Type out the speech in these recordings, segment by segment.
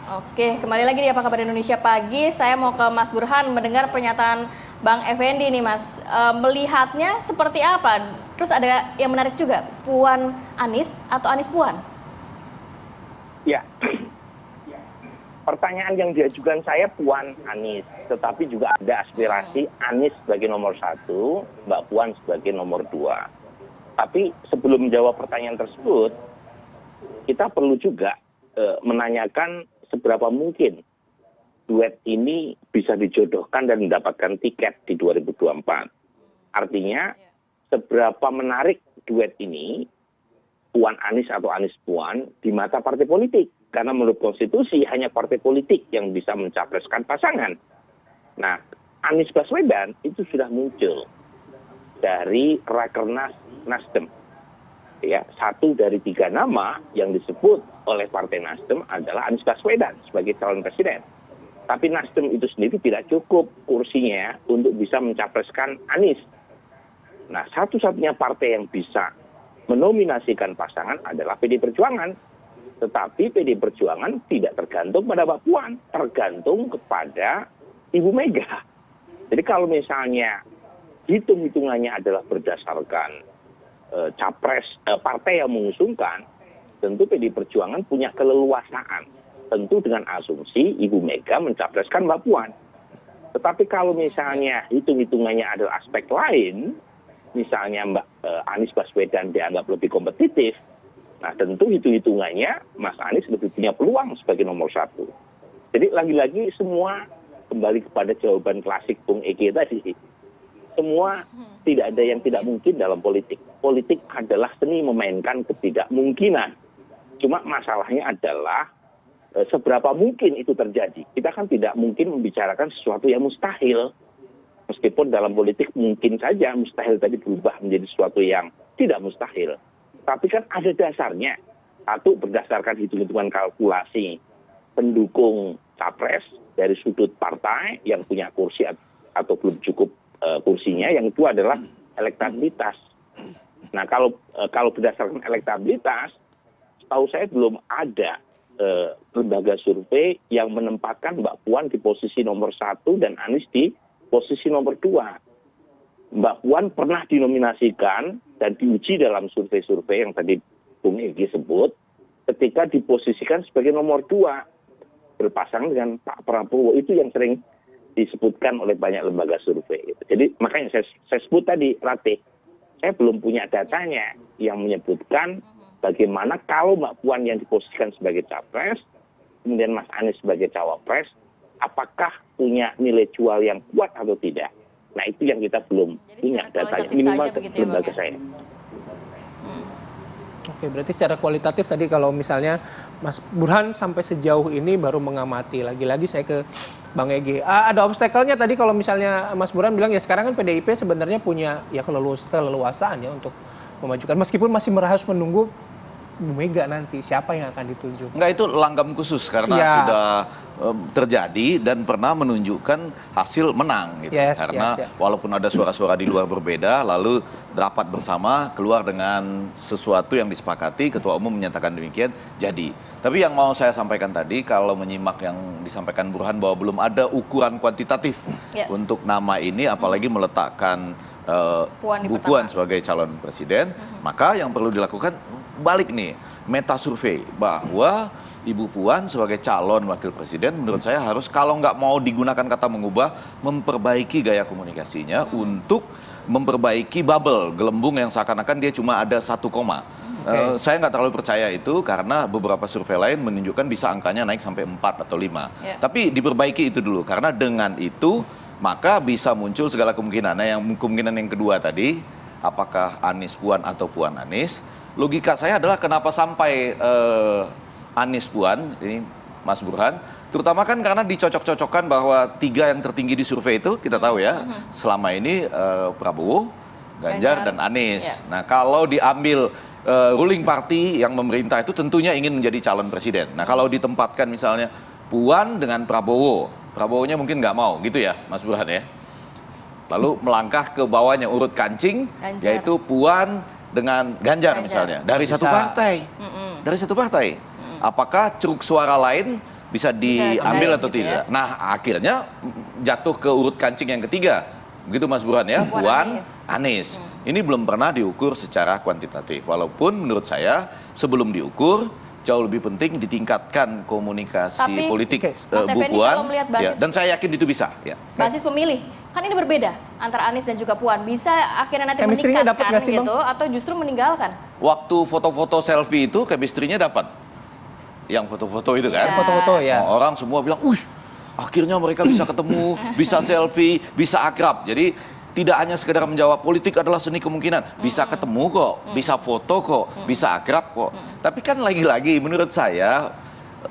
Oke, kembali lagi di Apa Kabar Indonesia Pagi. Saya mau ke Mas Burhan mendengar pernyataan Bang Effendi nih Mas. Melihatnya seperti apa? Terus ada yang menarik juga, Puan Anies atau Anies Puan? Ya, pertanyaan yang diajukan saya Puan Anies, tetapi juga ada aspirasi Anies sebagai nomor 1, Mbak Puan sebagai nomor 2. Tapi sebelum menjawab pertanyaan tersebut, kita perlu juga menanyakan seberapa mungkin duet ini bisa dijodohkan dan mendapatkan tiket di 2024. Artinya, seberapa menarik duet ini, Puan Anies atau Anies Puan, di mata partai politik. Karena menurut konstitusi, hanya partai politik yang bisa mencapreskan pasangan. Nah, Anies Baswedan itu sudah muncul dari Rakernas Nasdem. Ya, 1 dari 3 nama yang disebut oleh Partai Nasdem adalah Anies Baswedan sebagai calon presiden. Tapi Nasdem itu sendiri tidak cukup kursinya untuk bisa mencapreskan Anies. Nah, satu-satunya partai yang bisa menominasikan pasangan adalah PD Perjuangan. Tetapi PD Perjuangan tidak tergantung pada Mbak Puan, tergantung kepada Ibu Mega. Jadi kalau misalnya hitung-hitungannya adalah berdasarkan capres partai yang mengusungkan, tentu PD Perjuangan punya keleluasaan. Tentu dengan asumsi Ibu Mega mencapreskan Mbak Puan. Tetapi kalau misalnya hitung-hitungannya adalah aspek lain, misalnya Mbak Anies Baswedan dianggap lebih kompetitif, nah tentu hitung-hitungannya Mas Anies lebih punya peluang sebagai nomor 1. Jadi lagi-lagi semua kembali kepada jawaban klasik Bung Ege tadi. Semua tidak ada yang tidak mungkin dalam politik. Politik adalah seni memainkan ketidakmungkinan. Cuma masalahnya adalah seberapa mungkin itu terjadi. Kita kan tidak mungkin membicarakan sesuatu yang mustahil. Meskipun dalam politik mungkin saja mustahil tadi berubah menjadi sesuatu yang tidak mustahil. Tapi kan ada dasarnya. Satu, berdasarkan hitung-hitungan kalkulasi pendukung capres dari sudut partai yang punya kursi atau belum cukup kursinya. Yang kedua adalah elektabilitas. Nah, kalau berdasarkan elektabilitas, setahu saya belum ada lembaga survei yang menempatkan Mbak Puan di posisi nomor 1 dan Anies di posisi nomor 2. Mbak Puan pernah dinominasikan dan diuji dalam survei-survei yang tadi Bung Egy sebut, ketika diposisikan sebagai nomor 2, berpasangan dengan Pak Prabowo. Itu yang sering disebutkan oleh banyak lembaga survei. Jadi makanya saya sebut tadi, Ratih, saya belum punya datanya yang menyebutkan bagaimana kalau Mbak Puan yang diposisikan sebagai capres, kemudian Mas Anies sebagai cawapres, apakah punya nilai jual yang kuat atau tidak. Nah, itu yang kita belum punya datanya, minimal lembaga saya. Oke, berarti secara kualitatif tadi kalau misalnya Mas Burhan sampai sejauh ini baru mengamati. Lagi-lagi saya ke Bang Ege. Ada obstacle-nya tadi kalau misalnya Mas Burhan bilang ya sekarang kan PDIP sebenarnya punya ya keleluasaan ya untuk memajukan. Meskipun masih harus menunggu Bu Mega nanti siapa yang akan ditunjuk. Enggak, itu langgam khusus karena sudah terjadi dan pernah menunjukkan hasil menang gitu. Karena walaupun ada suara-suara di luar berbeda, lalu rapat bersama keluar dengan sesuatu yang disepakati, ketua umum menyatakan demikian, jadi. Tapi yang mau saya sampaikan tadi, kalau menyimak yang disampaikan Burhan bahwa belum ada ukuran kuantitatif untuk nama ini, apalagi meletakkan Bu Puan sebagai calon presiden, maka yang perlu dilakukan balik nih, meta survei bahwa Ibu Puan sebagai calon wakil presiden menurut saya harus, kalau nggak mau digunakan kata mengubah, memperbaiki gaya komunikasinya untuk memperbaiki bubble, gelembung yang seakan-akan dia cuma ada 1 koma. Saya nggak terlalu percaya itu karena beberapa survei lain menunjukkan bisa angkanya naik sampai 4 atau 5. Tapi diperbaiki itu dulu, karena dengan itu maka bisa muncul segala kemungkinan. Nah, kemungkinan yang kedua tadi, apakah Anies Puan atau Puan Anies? Logika saya adalah kenapa sampai Anies Puan, ini Mas Burhan, terutama kan karena dicocok-cocokkan bahwa 3 yang tertinggi di survei itu kita tahu ya, selama ini Prabowo, Ganjar dan Anies. Nah, kalau diambil ruling party yang memerintah itu tentunya ingin menjadi calon presiden. Nah, kalau ditempatkan misalnya Puan dengan Prabowo, Prabowo-nya mungkin nggak mau gitu ya Mas Burhan ya. Lalu melangkah ke bawahnya urut kancing, yaitu Puan dengan Ganjar misalnya, dari satu partai. Dari satu partai. Apakah ceruk suara lain bisa diambil atau gitu tidak. ya. Nah, akhirnya jatuh ke urut kancing yang ketiga. Begitu Mas Burhan ya, Puan, Anies. Ini belum pernah diukur secara kuantitatif. Walaupun menurut saya sebelum diukur jauh lebih penting ditingkatkan komunikasi politik Mas Bu Effendi, Puan. kalau melihat basis, Dan saya yakin itu bisa. Ya. Basis pemilih kan ini berbeda antara Anies dan juga Puan. Bisa akhirnya nanti Chemistry-nya dapat meningkatkan nggak sih, Bang? gitu atau justru meninggalkan? Waktu foto-foto selfie itu chemistry-nya dapat. Yang foto-foto itu kan. Foto-foto ya. Orang semua bilang, akhirnya mereka bisa ketemu, bisa selfie, bisa akrab. Jadi tidak hanya sekedar menjawab politik adalah seni kemungkinan. Bisa ketemu kok, bisa foto kok, bisa akrab kok. Tapi kan lagi-lagi menurut saya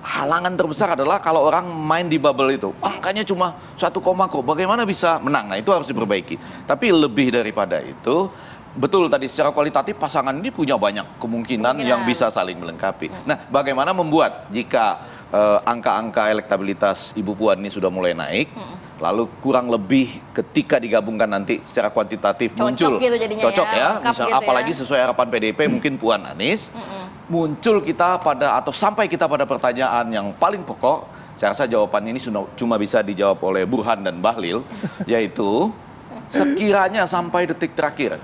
halangan terbesar adalah kalau orang main di bubble itu. Angkanya cuma 1 koma kok, bagaimana bisa menang? Nah itu harus diperbaiki. Tapi lebih daripada itu, betul tadi secara kualitatif pasangan ini punya banyak kemungkinan yang bisa saling melengkapi. Nah bagaimana membuat jika angka-angka elektabilitas Ibu Puan ini sudah mulai naik, lalu kurang lebih ketika digabungkan nanti secara kuantitatif muncul gitu jadinya cocok ya, gitu misal apalagi sesuai harapan PDIP mungkin Puan Anies, muncul kita pada atau sampai kita pada pertanyaan yang paling pokok. Saya rasa jawabannya ini cuma bisa dijawab oleh Burhan dan Bahlil, yaitu sekiranya sampai detik terakhir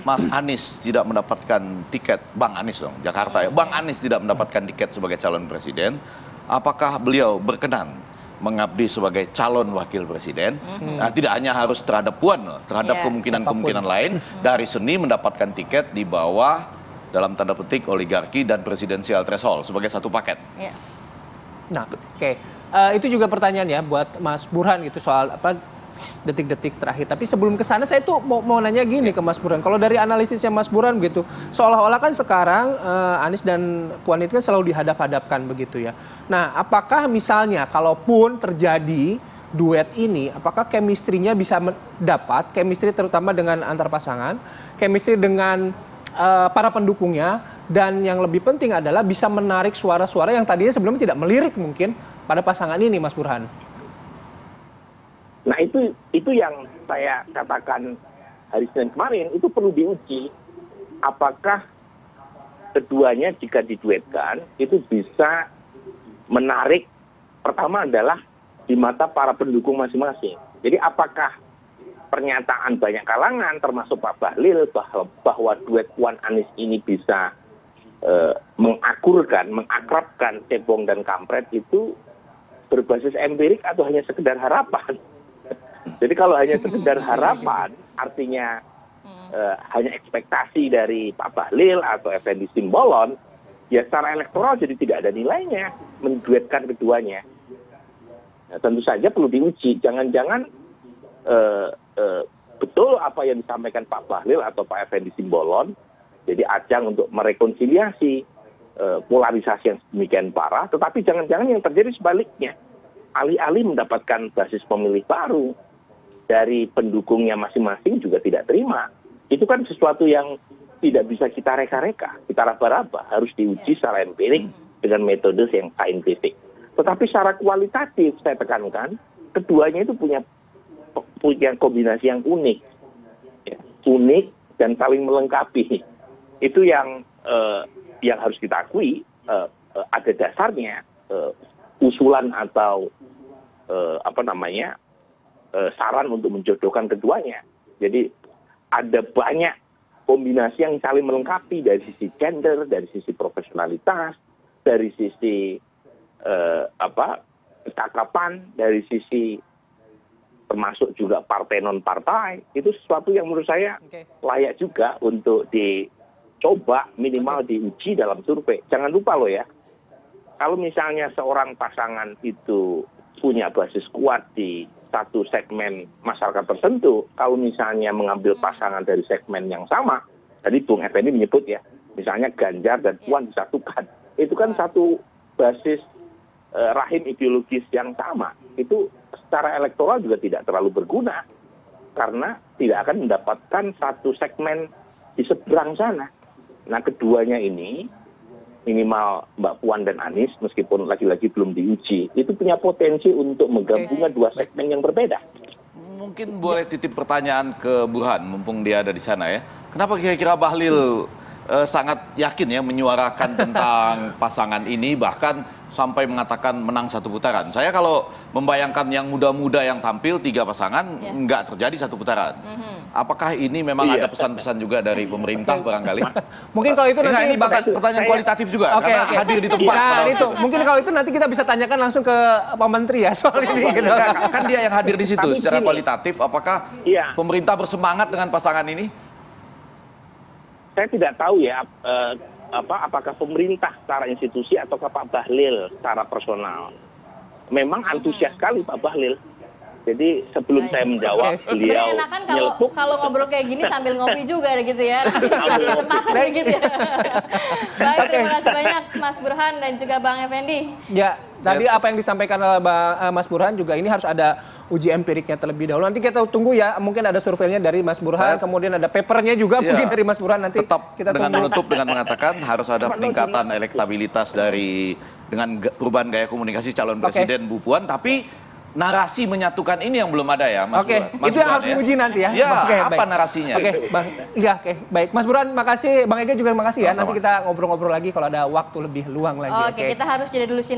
Mas Anies tidak mendapatkan tiket, Bang Anies dong, Jakarta ya, Bang Anies tidak mendapatkan tiket sebagai calon presiden, apakah beliau berkenan mengabdi sebagai calon wakil presiden? Nah, tidak hanya harus terhadap Puan, terhadap kemungkinan-kemungkinan lain, dari seni mendapatkan tiket di bawah dalam tanda petik oligarki dan presidensial threshold sebagai satu paket. Nah, oke. Itu juga pertanyaan ya buat Mas Burhan gitu soal apa detik-detik terakhir. Tapi sebelum ke sana saya tuh mau nanya gini ke Mas Burhan. Kalau dari analisisnya Mas Burhan begitu, seolah-olah kan sekarang Anies dan Puan itu kan selalu dihadap-hadapkan begitu ya. Nah, apakah misalnya kalaupun terjadi duet ini, apakah chemistry-nya bisa dapat, chemistry terutama dengan antar pasangan, chemistry dengan para pendukungnya, dan yang lebih penting adalah bisa menarik suara-suara yang tadinya sebelumnya tidak melirik mungkin pada pasangan ini, Mas Burhan? Nah itu yang saya katakan hari Senin kemarin, itu perlu diuji apakah keduanya jika diduetkan itu bisa menarik, pertama adalah di mata para pendukung masing-masing. Jadi apakah pernyataan banyak kalangan termasuk Pak Bahlil bahwa duet Puan Anies ini bisa mengakrabkan cebong dan kampret itu berbasis empirik atau hanya sekedar harapan? Jadi kalau hanya sekedar harapan, artinya hanya ekspektasi dari Pak Bahlil atau Effendi Simbolon, ya secara elektoral jadi tidak ada nilainya menduetkan keduanya. Nah, tentu saja perlu diuji. Jangan-jangan betul apa yang disampaikan Pak Bahlil atau Pak Effendi Simbolon jadi ajang untuk merekonsiliasi polarisasi yang demikian parah, tetapi jangan-jangan yang terjadi sebaliknya. Alih-alih mendapatkan basis pemilih baru dari pendukungnya masing-masing juga tidak terima. Itu kan sesuatu yang tidak bisa kita reka-reka, kita raba-raba, harus diuji secara empirik dengan metode yang saintifik. Tetapi secara kualitatif saya tekankan, keduanya itu punya kombinasi yang unik, ya, unik dan saling melengkapi. Itu yang harus kita akui, ada dasarnya usulan atau saran untuk menjodohkan keduanya. Jadi ada banyak kombinasi yang saling melengkapi dari sisi gender, dari sisi profesionalitas, dari sisi kecakapan, dari sisi termasuk juga partai non-partai. Itu sesuatu yang menurut saya layak juga untuk dicoba, minimal diuji dalam survei. Jangan lupa loh ya, kalau misalnya seorang pasangan itu punya basis kuat di satu segmen masyarakat tertentu, kalau misalnya mengambil pasangan dari segmen yang sama, tadi Bung Effendi menyebut ya, misalnya Ganjar dan Puan disatukan, itu kan satu basis rahim ideologis yang sama, itu secara elektoral juga tidak terlalu berguna, karena tidak akan mendapatkan satu segmen di seberang sana. Nah keduanya ini, minimal Mbak Puan dan Anies, meskipun lagi-lagi belum diuji, itu punya potensi untuk menggabungkan dua segmen yang berbeda. Mungkin boleh titip pertanyaan ke Burhan, mumpung dia ada di sana ya. Kenapa kira-kira Bahlil sangat yakin ya menyuarakan tentang pasangan ini, bahkan sampai mengatakan menang satu putaran. Saya kalau membayangkan yang muda-muda yang tampil 3 pasangan, nggak terjadi satu putaran. Apakah ini memang ada pesan-pesan juga dari pemerintah barangkali? Mungkin kalau itu nanti ini pertanyaan kualitatif juga, karena hadir di tempat. Nah, itu mungkin kalau itu nanti kita bisa tanyakan langsung ke Pak Menteri ya soal ini. Gitu. Kan dia yang hadir di situ secara kualitatif. Apakah pemerintah bersemangat dengan pasangan ini? Saya tidak tahu ya. Apakah pemerintah secara institusi atau Pak Bahlil secara personal. Memang antusias sekali Pak Bahlil. Jadi sebelum saya menjawab, beliau sebenarnya enakan kalau ngobrol kayak gini sambil ngopi juga gitu ya. Kesempatan gitu ya. Baik, terima kasih banyak Mas Burhan dan juga Bang Effendi. Ya, tadi apa yang disampaikan oleh Mas Burhan juga ini harus ada uji empiriknya terlebih dahulu. Nanti kita tunggu ya, mungkin ada surveinya dari Mas Burhan, kemudian ada papernya juga mungkin dari Mas Burhan nanti. Tetap kita dengan tunggu. menutup dengan mengatakan harus ada peningkatan elektabilitas dengan perubahan gaya komunikasi calon presiden Bu Puan, tapi narasi menyatukan ini yang belum ada ya, Mas Burhan. Itu yang harus diuji nanti ya. Apa baik. narasinya? Baik. Mas Burhan, makasih. Bang Ega juga makasih ya. Nanti kita ngobrol-ngobrol lagi kalau ada waktu lebih luang lagi. Oke, kita harus jeda dulu sini.